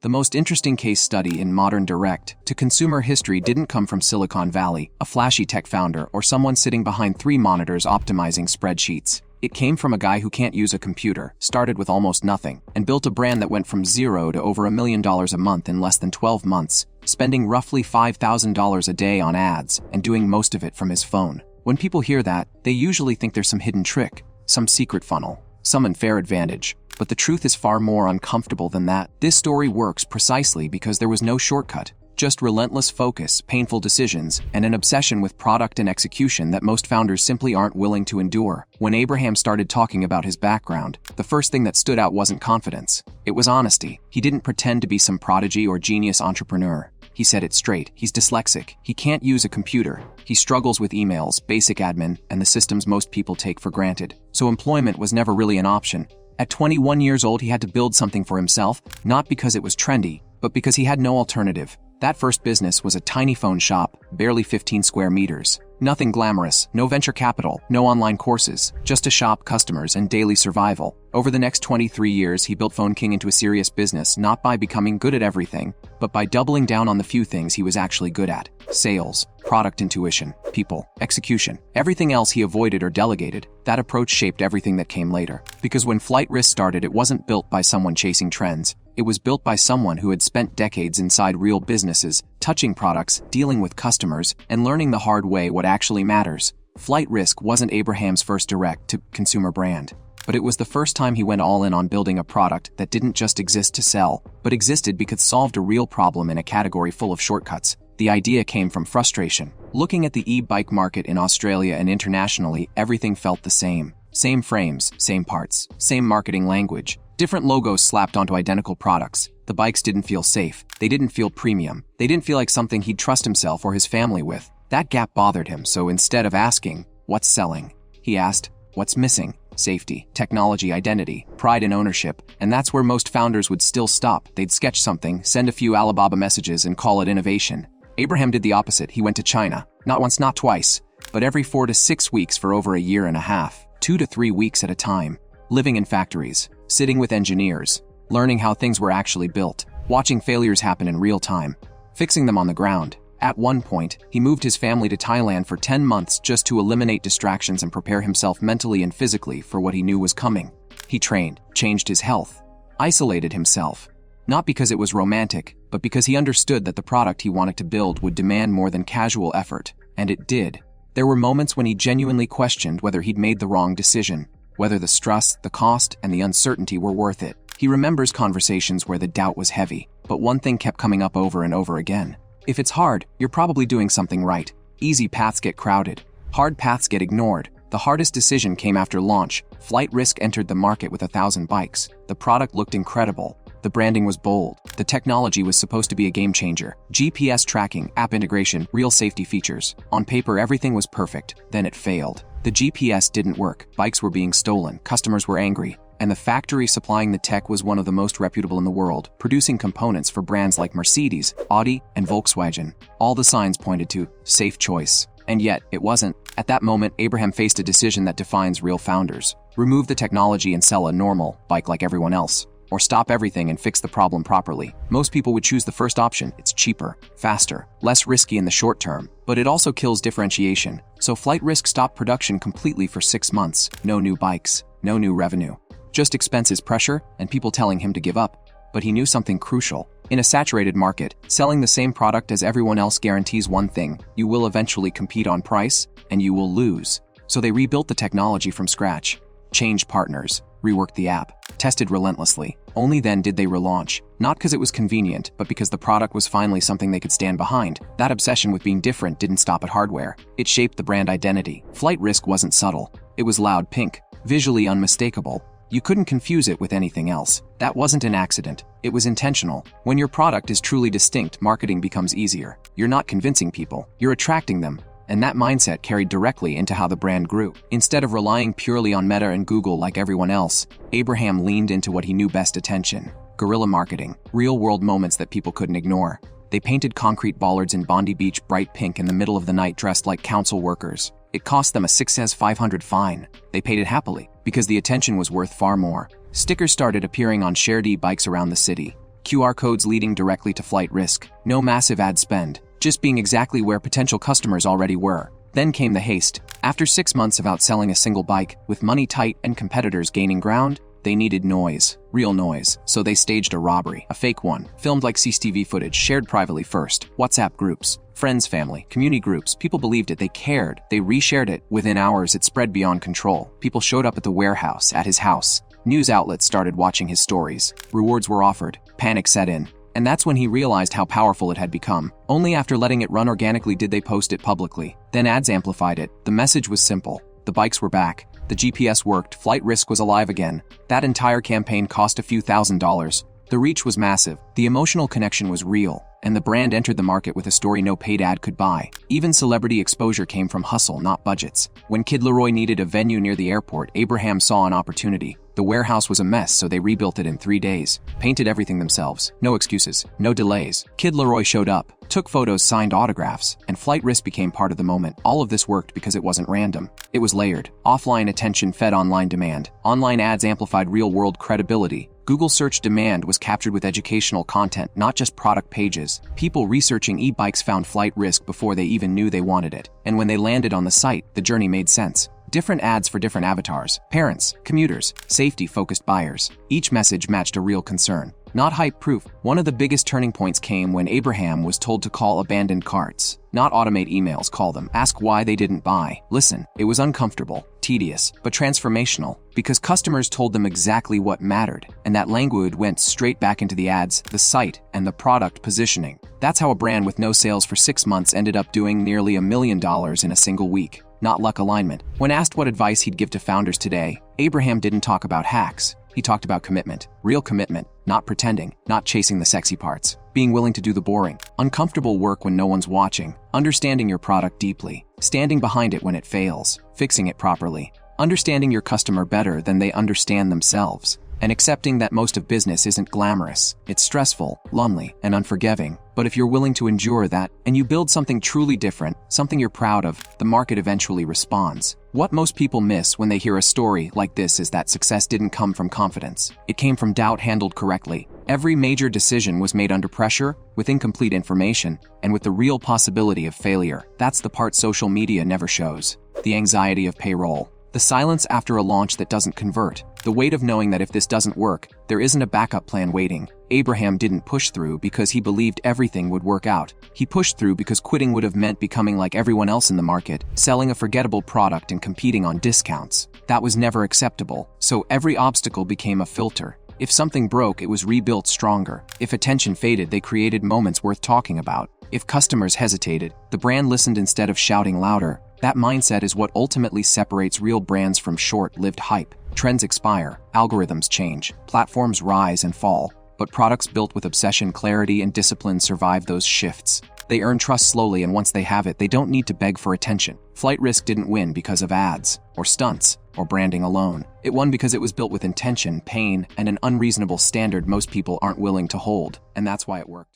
The most interesting case study in modern direct-to-consumer history didn't come from Silicon Valley, a flashy tech founder, or someone sitting behind 3 monitors optimizing spreadsheets. It came from a guy who can't use a computer, started with almost nothing, and built a brand that went from zero to over $1 million a month in less than 12 months, spending roughly $5,000 a day on ads and doing most of it from his phone. When people hear that, they usually think there's some hidden trick, some secret funnel, some unfair advantage. But the truth is far more uncomfortable than that. This story works precisely because there was no shortcut, just relentless focus, painful decisions, and an obsession with product and execution that most founders simply aren't willing to endure. When Abraham started talking about his background, the first thing that stood out wasn't confidence. It was honesty. He didn't pretend to be some prodigy or genius entrepreneur. He said it straight. He's dyslexic. He can't use a computer. He struggles with emails, basic admin, and the systems most people take for granted. So employment was never really an option. At 21 years old, he had to build something for himself, not because it was trendy, but because he had no alternative. That first business was a tiny phone shop, barely 15 square meters. Nothing glamorous, no venture capital, no online courses, just a shop, customers, and daily survival. Over the next 23 years, he built Phone King into a serious business, not by becoming good at everything, but by doubling down on the few things he was actually good at. Sales, product intuition, people, execution. Everything else he avoided or delegated. That approach shaped everything that came later. Because when Flight Risk started, it wasn't built by someone chasing trends. It was built by someone who had spent decades inside real businesses, touching products, dealing with customers, and learning the hard way what actually matters. Flight Risk wasn't Abraham's first direct-to-consumer brand, but it was the first time he went all in on building a product that didn't just exist to sell, but existed because it solved a real problem in a category full of shortcuts. The idea came from frustration. Looking at the e-bike market in Australia and internationally, everything felt the same. Same frames, same parts, same marketing language. Different logos slapped onto identical products. The bikes didn't feel safe. They didn't feel premium. They didn't feel like something he'd trust himself or his family with. That gap bothered him, so instead of asking, "What's selling?" he asked, "What's missing?" Safety, technology, identity, pride and ownership. And that's where most founders would still stop. They'd sketch something, send a few Alibaba messages, and call it innovation. Abraham did the opposite. He went to China. Not once, not twice, but every 4 to 6 weeks for over a year and a half. 2 to 3 weeks at a time. Living in factories, sitting with engineers, learning how things were actually built, watching failures happen in real time, fixing them on the ground. At one point, he moved his family to Thailand for 10 months just to eliminate distractions and prepare himself mentally and physically for what he knew was coming. He trained, changed his health, isolated himself. Not because it was romantic, but because he understood that the product he wanted to build would demand more than casual effort, and it did. There were moments when he genuinely questioned whether he'd made the wrong decision, whether the stress, the cost, and the uncertainty were worth it. He remembers conversations where the doubt was heavy, but one thing kept coming up over and over again. If it's hard, you're probably doing something right. Easy paths get crowded. Hard paths get ignored. The hardest decision came after launch. Flight Risk entered the market with 1,000 bikes. The product looked incredible. The branding was bold. The technology was supposed to be a game changer. GPS tracking, app integration, real safety features. On paper, everything was perfect. Then it failed. The GPS didn't work. Bikes were being stolen. Customers were angry. And the factory supplying the tech was one of the most reputable in the world, producing components for brands like Mercedes, Audi, and Volkswagen. All the signs pointed to safe choice. And yet, it wasn't. At that moment, Abraham faced a decision that defines real founders. Remove the technology and sell a normal bike like everyone else. Or stop everything and fix the problem properly. Most people would choose the first option. It's cheaper, faster, less risky in the short term, but it also kills differentiation. So Flight Risk stopped production completely for 6 months. No new bikes, no new revenue. Just expenses, pressure, and people telling him to give up. But he knew something crucial. In a saturated market, selling the same product as everyone else guarantees one thing: you will eventually compete on price, and you will lose. So they rebuilt the technology from scratch, changed partners, reworked the app, tested relentlessly. Only then did they relaunch. Not because it was convenient, but because the product was finally something they could stand behind. That obsession with being different didn't stop at hardware. It shaped the brand identity. Flight Risk wasn't subtle. It was loud pink, visually unmistakable. You couldn't confuse it with anything else. That wasn't an accident. It was intentional. When your product is truly distinct, marketing becomes easier. You're not convincing people, you're attracting them. And that mindset carried directly into how the brand grew. Instead of relying purely on Meta and Google like everyone else, Abraham leaned into what he knew best: attention. Guerrilla marketing, real-world moments that people couldn't ignore. They painted concrete bollards in Bondi Beach bright pink in the middle of the night dressed like council workers. It cost them a 6,500 fine. They paid it happily, because the attention was worth far more. Stickers started appearing on shared e-bikes around the city. QR codes leading directly to flight risk. No massive ad spend, just being exactly where potential customers already were. Then came the haste. After 6 months of outselling a single bike, with money tight and competitors gaining ground, they needed noise, real noise, so they staged a robbery, a fake one, filmed like CCTV footage, shared privately first, WhatsApp groups, friends, family, community groups. People believed it, they cared, they reshared it. Within hours, it spread beyond control. People showed up at the warehouse, at his house. News outlets started watching his stories. Rewards were offered. Panic set in. And that's when he realized how powerful it had become. Only after letting it run organically did they post it publicly. Then ads amplified it. The message was simple. The bikes were back. The GPS worked, flight risk was alive again. That entire campaign cost a few $1,000s. The reach was massive, the emotional connection was real, and the brand entered the market with a story no paid ad could buy. Even celebrity exposure came from hustle, not budgets. When Kid Leroy needed a venue near the airport, Abraham saw an opportunity. The warehouse was a mess, so they rebuilt it in 3 days. Painted everything themselves. No excuses, no delays. Kid Leroy showed up, took photos, signed autographs, and flight risk became part of the moment. All of this worked because it wasn't random. It was layered. Offline attention fed online demand. Online ads amplified real-world credibility. Google search demand was captured with educational content, not just product pages. People researching e-bikes found flight risk before they even knew they wanted it. And when they landed on the site, the journey made sense. Different ads for different avatars, parents, commuters, safety-focused buyers. Each message matched a real concern. Not hype proof. One of the biggest turning points came when Abraham was told to call abandoned carts. Not automate emails, call them. Ask why they didn't buy. Listen, it was uncomfortable, tedious, but transformational, because customers told them exactly what mattered, and that language went straight back into the ads, the site, and the product positioning. That's how a brand with no sales for 6 months ended up doing nearly $1 million in a single week. Not luck, alignment. When asked what advice he'd give to founders today, Abraham didn't talk about hacks. He talked about commitment, real commitment, not pretending, not chasing the sexy parts, being willing to do the boring, uncomfortable work when no one's watching, understanding your product deeply, standing behind it when it fails, fixing it properly, understanding your customer better than they understand themselves, and accepting that most of business isn't glamorous. It's stressful, lonely, and unforgiving. But if you're willing to endure that, and you build something truly different, something you're proud of, the market eventually responds. What most people miss when they hear a story like this is that success didn't come from confidence. It came from doubt handled correctly. Every major decision was made under pressure, with incomplete information, and with the real possibility of failure. That's the part social media never shows. The anxiety of payroll. The silence after a launch that doesn't convert. The weight of knowing that if this doesn't work, there isn't a backup plan waiting. Abraham didn't push through because he believed everything would work out. He pushed through because quitting would have meant becoming like everyone else in the market, selling a forgettable product and competing on discounts. That was never acceptable, so every obstacle became a filter. If something broke, it was rebuilt stronger. If attention faded, they created moments worth talking about. If customers hesitated, the brand listened instead of shouting louder. That mindset is what ultimately separates real brands from short-lived hype. Trends expire, algorithms change, platforms rise and fall, but products built with obsession, clarity, and discipline survive those shifts. They earn trust slowly, and once they have it, they don't need to beg for attention. Flight Risk didn't win because of ads, or stunts, or branding alone. It won because it was built with intention, pain, and an unreasonable standard most people aren't willing to hold, and that's why it worked.